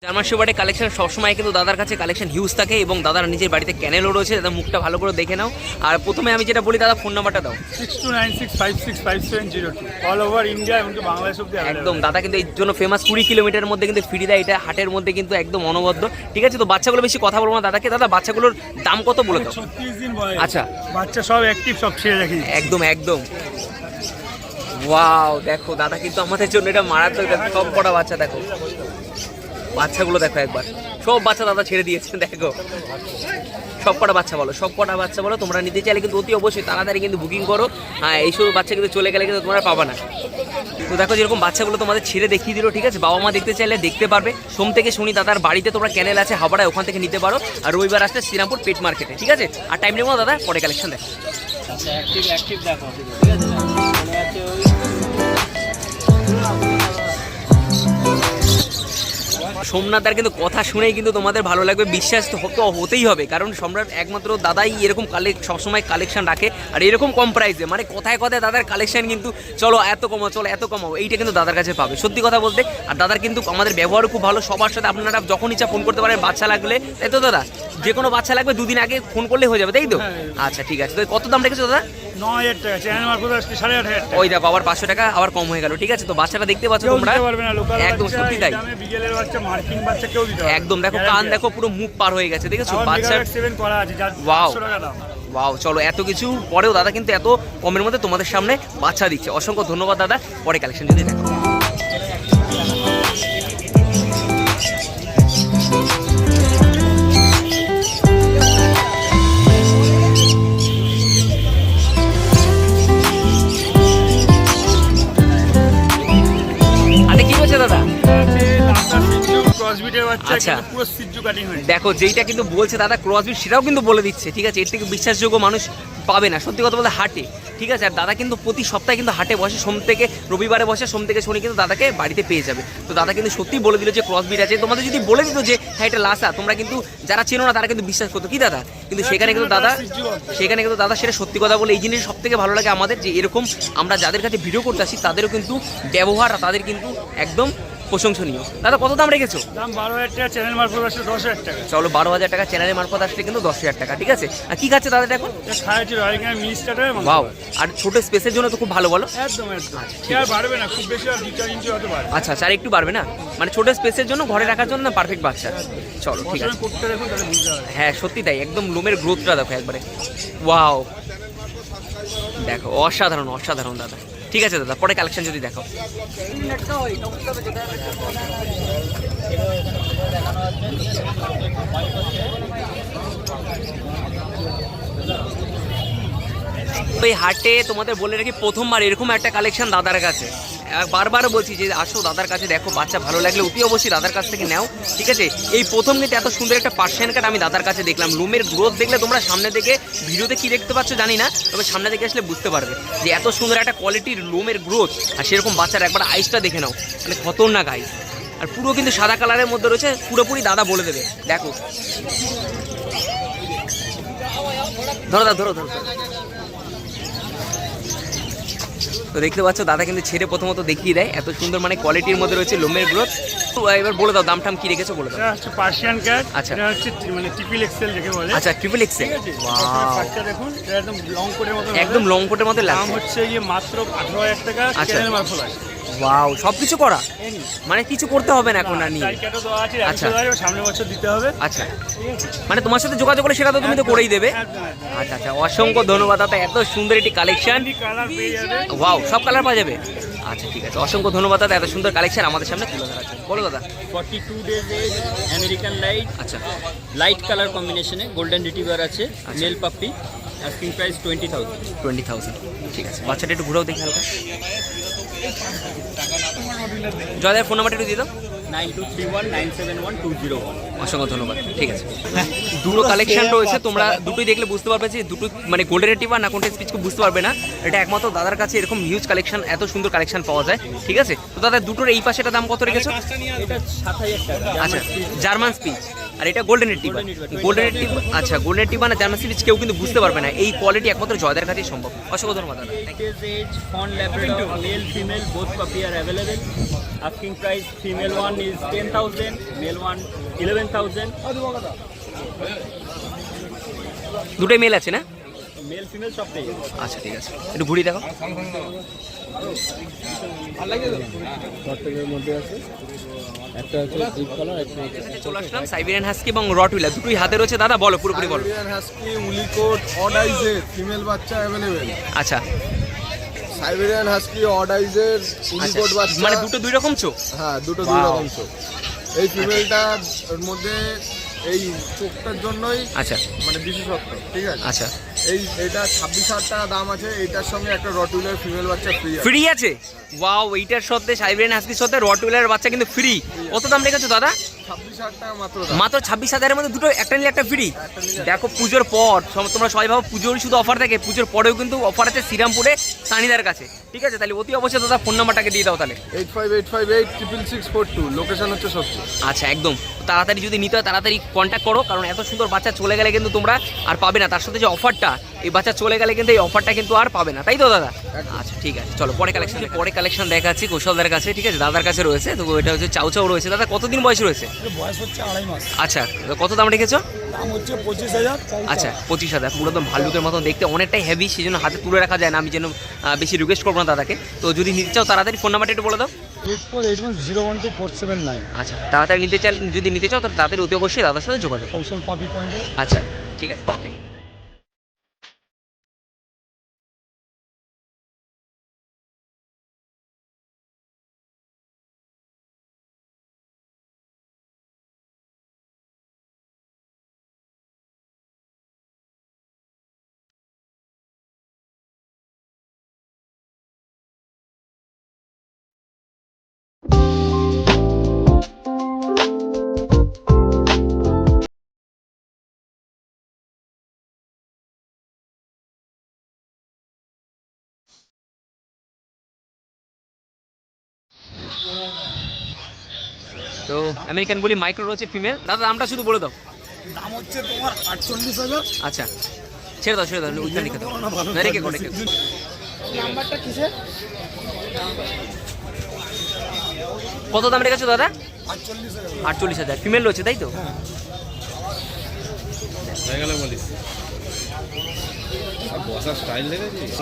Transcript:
German শেপার্ডের collection সবসময় কিন্তু দাদার কাছে কালেকশন হিউজ থাকে এবং দাদার নিজের বাড়িতে ক্যানেলও রয়েছে। দাদা মুখটা ভালো করে দেখে নাও। আর প্রথমে আমি যেটা বলি দাদা ফোন নাম্বারটা দাও। 6296565702 অল ওভার ইন্ডিয়া এবং বাংলাদেশ অব্দি একদম দাদা কিন্তু এই জন্য ফেমাস। 20 কিলোমিটারের মধ্যে কিন্তু ফ্রি দেয়, এটা হাটের মধ্যে কিন্তু একদম অনবদ্য। ঠিক আছে, তো বাচ্চাগুলো বেশি কথা বলবো না দাদাকে। দাদা বাচ্চাগুলোর দাম কত বলে দাও। 36 দিন বয়স। আচ্ছা, বাচ্চা সব অ্যাক্টিভ, সব ছেড়ে রাখি একদম একদম। ওয়াও, দেখো দাদা কিন্তু আমাদের জন্য এটা মারাত্মক। সব কটা বাচ্চা দেখো, বাচ্চাগুলো দেখো একবার, সব বাচ্চা দাদা ছেড়ে দিয়েছে। দেখো সব কটা বাচ্চা বলো, সব কটা বাচ্চা বলো। তোমরা নিতে চাইলে কিন্তু অতি অবশ্যই তাড়াতাড়ি কিন্তু বুকিং করো। হ্যাঁ, এইসব বাচ্চা কিন্তু চলে গেলে কিন্তু তোমরা পাবা না। তো দেখো যেরকম বাচ্চাগুলো তোমাদের ছেড়ে দেখিয়ে দিল। ঠিক আছে, বাবা মা দেখতে চাইলে দেখতে পারবে। সোম থেকে শনি দাদার বাড়িতে তোমরা ক্যানেল আছে হাওড়ায়, ওখান থেকে নিতে পারো। আর রবিবার আসলে শ্রীরামপুর পেট মার্কেটে। ঠিক আছে, আর টাইম নেবো দাদা, পরে কালেকশন দেখো। আচ্ছা, অ্যাক্টিভ দেখো, ঠিক আছে না? মনে আছে ওই সোমনাথদার কিন্তু কথা শুনেই কিন্তু তোমাদের ভালো লাগবে, বিশ্বাস তো হতেই হবে। কারণ সম্রাট একমাত্র দাদাই এরকম সবসময় কালেকশন রাখে, আর এরকম কম প্রাইসে। মানে কথায় কথায় দাদার কালেকশন কিন্তু চলো এত কমাও, চলো এত কমাও, এইটা কিন্তু দাদার কাছে পাবে সত্যি কথা বলতে। আর দাদার কিন্তু আমাদের ব্যবহারও খুব ভালো। সবার সাথে আপনারা যখন ইচ্ছা ফোন করতে পারেন বাচ্চা লাগলে, তাই তো দাদা? যে কোনো বাচ্চা লাগবে দুদিন আগে ফোন করলে হয়ে যাবে, তাই তো? আচ্ছা ঠিক আছে, তো কত দাম রেখেছো দাদা? 9000 টাকা, চ্যানেল মারফত আসলে 8500 টাকা। ওই দেখো আবার 500 টাকা আবার কম হয়ে গেল। ঠিক আছে, তো বাচ্চাটা দেখতে পাচ্ছ তোমরা, একদম সত্যি তাই, বিকেলের বাচ্চা, মার্কিং বাচ্চা কেউ দিতে পারবে না। একদম দেখো কান দেখো, পুরো মুখ পার হয়ে গেছে, দেখেছো বাচ্চার। 7 করা আছে, যার ওয়াও 500 টাকা দাম। ওয়াও, চলো এত কিছু পরেও দাদা কিন্তু এত কমের মধ্যে তোমাদের সামনে বাচ্চা দিচ্ছে। অসংখ্য ধন্যবাদ দাদা। পরে কালেকশন যদি দেখো। আরে কি বলছে দাদা? আচ্ছা দেখো, যেইটা কিন্তু বলছে দাদা ক্রসবিট, সেটাও কিন্তু বলে দিচ্ছে। ঠিক আছে, এর থেকে বিশ্বাসযোগ্য মানুষ পাবে না সত্যি কথা বলতে হাটে। ঠিক আছে, আর দাদা কিন্তু প্রতি সপ্তাহে কিন্তু হাটে বসে, সোম থেকে রবিবারে বসে, সোম থেকে শনি কিন্তু দাদাকে বাড়িতে পেয়ে যাবে। তো দাদা কিন্তু সত্যি বলে দিল যে ক্রসবিট আছে। তোমাদের যদি বলে দিত যে হ্যাঁ এটা লাসা, তোমরা কিন্তু যারা চেনো না তারা কিন্তু বিশ্বাস করতো কি দাদা? কিন্তু সেখানে কিন্তু দাদা সেটা সত্যি কথা বলে। এই জিনিস সব থেকে ভালো লাগে আমাদের, যে এরকম আমরা যাদের কাছে ভিডিও করতে আসি তাদেরও কিন্তু ব্যবহার, তাদের কিন্তু একদম প্রশংসনীয়। দাদা কত দাম রেখেছো? দাম 12000 টাকা, চ্যানেল মারফত আসলে 10000 টাকা। চলো 12000 টাকা চ্যানেলের মারফত আসলে কিন্তু 10000 টাকা। ঠিক আছে, আর কি খাচ্ছে দাদা এখন? খাওয়াচ্ছি রয়্যাল মিনি স্টার্টার। ওয়াও, আর ছোট স্পেসের জন্য তো খুব ভালো বলো। একদম একদম, আর বাড়বে না খুব বেশি, আর 2-4 ইঞ্চি হতে পারে। আচ্ছা আচ্ছা, আর একটু বাড়বে না, মানে ছোট স্পেসের জন্য, ঘরে রাখার জন্য পারফেক্ট বাচ্চা। চলো ঠিক আছে, করতে দেখুন তাহলে বুঝতে পারবে। হ্যাঁ হ্যাঁ সত্যি তাই, একদম লোমের গ্রোথটা দেখো একবারে। ওয়াও, দেখো অসাধারণ অসাধারণ দাদা। ঠিক আছে দাদা, পরে কালেকশন যদি দেখো। ওই হাটে তোমাদের বলে রাখি, প্রথমবার এরকম একটা কালেকশন দাদার কাছে। বারবার বলছি যে আসো দাদার কাছে দেখো, বাচ্চা ভালো লাগলে অতি অবশ্যই দাদার কাছ থেকে নাও। ঠিক আছে, এই প্রথম কিন্তু এত সুন্দর একটা পার্সিয়ান কাট আমি দাদার কাছে দেখলাম। লুমের গ্রোথ দেখলে তোমরা সামনে থেকে, ভিডিওতে কি দেখতে পাচ্ছ জানি না, তবে সামনে থেকে আসলে বুঝতে পারবে যে এত সুন্দর একটা কোয়ালিটির লুমের গ্রোথ। আর সেরকম বাচ্চার একবার আইসটা দেখে নাও, মানে খতরনাক আইস। আর পুরো কিন্তু সাদা কালারের মধ্যে রয়েছে, পুরোপুরি দাদা বলে দেবে। দেখো ধরো দাদা, ধরো ধরো। তো দেখতে পাচ্ছ দাদা কিন্তু ছেড়ে প্রথমত দেখিয়ে দেয়, এত সুন্দর মানে কোয়ালিটির মধ্যে রয়েছে লোমের গ্রোথ। তো এবার বলে দাও দাম টাম কি রেখেছো বলে দাও। এটা হচ্ছে পার্সিয়ান ক্যাট। আচ্ছা, এটা হচ্ছে মানে ট্রিপল এক্সেল যেকে বলে। আচ্ছা ট্রিপল এক্সেল। ওয়াও, বাচ্চা দেখুন, এটা একদম লং কোটের মতো, একদম লং কোটের মতো লাগছে। দাম হচ্ছে এই মাত্র 18000 টাকা, চ্যানেল মারফত আছে। ওয়াও, সবকিছু করা, মানে কিছু করতে হবে না এখন আর নিয়ে। ক্যাটও দেওয়া আছে, আচ্ছা, সামনের বছর দিতে হবে। আচ্ছা, মানে তোমার সাথে যোগাযোগ করে সেটা তো তুমি তো করেই দেবে। আচ্ছা আচ্ছা, অসংখ্য ধন্যবাদ দাদা, এত সুন্দর একটি কালেকশন। কালার পেয়ে যাবে। ওয়াও, সব কালার পাওয়া যাবে। আচ্ছা ঠিক আছে, অসংখ্য ধন্যবাদ দাদা, এত সুন্দর কালেকশন আমাদের সামনে তুলে ধরার জন্য। বলো দাদা। 42 ডেজ এজ আমেরিকান লাইট, আচ্ছা, লাইট কালার কম্বিনেশনে গোল্ডেন রিট্রিভার আছে, মেল পাপ্পি, আস্কিং প্রাইস 20,000। 20,000। ঠিক আছে, বাচ্চাটা একটু ঘুরেও দেখি হালকা। জয়দার ফোন নাম্বারটা একটু দিয়ে দাও। 9231971201। অসংখ্য ধন্যবাদ। ঠিক আছে, দুটো কালেকশন রয়েছে, তোমরা দুটোই দেখলে বুঝতে পারবে যে দুটো মানে গোল্ডেন রিট্রিভার না কোনটা স্পিচকে বুঝতে পারবে না। এটা একমাত্র দাদার কাছে এরকম হিউজ কালেকশন, এত সুন্দর কালেকশন পাওয়া যায়। ঠিক আছে, তো দাদা দুটোর এই পাশেটা দাম কত রেখেছো? এটা 7000 টাকা। আচ্ছা, জার্মান স্পিচ। আর এটা golden retriever. Golden Retriever, golden retriever, আচ্ছা গোল্ডেন রিট্রিভার না জার্মান সিরিজ কেউ কিন্তু বুঝতে পারবে না, এই কোয়ালিটি একমাত্র জয়দার কাছেই সম্ভব। অসংখ্য ধন্যবাদ দাদা। 8 days age, fawn Labrador, male, female, both puppy are available. Asking price, female one is 10,000, male one 11,000. দুটোই মেল আছে না? Male, female সবটাই। আচ্ছা ঠিক আছে, একটু ঘুরিয়ে দেখো। প্রত্যেকের মধ্যে আছে একটা হচ্ছে ডিপ কালার, একটা হচ্ছে চলে আসলাম সাইবেরিয়ান হাস্কি এবং রটউইলার দুটোই হাতে রয়েছে। দাদা বলো, পুরোপুরি বলো। সাইবেরিয়ান হাস্কি উলিকোট অড আইজের ফিমেল বাচ্চা অ্যাভেলেবেল। আচ্ছা সাইবেরিয়ান হাস্কি অড আইজের উলিকোট বাচ্চা, মানে দুটো দুই রকম চোখ। হ্যাঁ দুটো দুই রকম চোখ। এই ফিমেলটার মধ্যে এই চোখটার জন্যই আচ্ছা মানে বিশেষত্ব, ঠিক আছে। আচ্ছা এটা 26,000 টাকা দাম আছে। এইটার সঙ্গে একটা রটউইলার ফিমেল বাচ্চা ফ্রি আছে। ফ্রি আছে? ওয়াও, এইটার সাথে সাইবেরিয়ান হাস্কির সাথে রটউইলারের বাচ্চা কিন্তু ফ্রি। কত দাম রেখেছো দাদা? 26,000 টাকা মাত্র দাম। মাত্র 26,000-এর মধ্যে দুটো একটা নিলে একটা ফ্রি। দেখো পুজোর পর তোমরা সবাই ভাবো পুজোরই শুধু অফার থাকে, পুজোর পরেও কিন্তু অফার আছে শ্রীরামপুরে সানিদার কাছে, ঠিক আছে। তাহলে অতি অবশ্যই দাদা ফোন নাম্বারটাকে দিয়ে দাও তাহলে। 8585866642, লোকেশন হচ্ছে সত্যি। আচ্ছা একদম তাড়াতাড়ি যদি নিতে হয় তাড়াতাড়ি কন্ট্যাক্ট করো, কারণ এত সুন্দর বাচ্চা চলে গেলে কিন্তু তোমরা আর পাবে না। তার সাথে যে অফারটা, এই বাচ্চা চলে গেলে কিন্তু এই অফারটা কিন্তু আর পাবে না, তাই তো দাদা? আচ্ছা ঠিক আছে, চলো পরে কালেকশন দেখাচ্ছি কৌশলদার কাছে, ঠিক আছে। দাদার কাছে রয়েছে তো, এটা হচ্ছে চাউ চাউ রয়েছে। দাদা কতদিন বয়স রয়েছে? বয়স হচ্ছে 2.5 মাস। আচ্ছা কত দাম রেখেছো? দাম হচ্ছে 25,000। আচ্ছা 25,000, পুরো একদম ভাল্লুকের মতন দেখতে, অনেকটাই হেভি, সেই জন্য হাতে তুলে রাখা যায় না। আমি যেন বেশি রিকোয়েস্ট করবো না দাদাকে। তো যদি নিতে চাও তাড়াতাড়ি ফোন নাম্বারটা একটু বলে দাও। 8481012479। আচ্ছা তাড়াতাড়ি যদি নিতে চাও তাহলে তাড়াতাড়ি অতি অবশ্যই দাদার সাথে যোগাযোগ। কৌশল পাপি পয়েন্টে। আচ্ছা ঠিক আছে। তো আমেরিকান বলি মাইক্রো রয়েছে ফিমেল। দাদা দামটা শুধু বলে দাও। দাম হচ্ছে তোমার 48,000। আচ্ছা ছেড়ে দাও ওইখানে লিখে দাও। না, রেখে কো রেখে। নাম্বারটা কিসের? কত দাম রেখেছো দাদা? 48,000। 48,000 ফিমেল রয়েছে তাই তো? হয়ে গেল বলিস বসার স্টাইল দেখেছিস?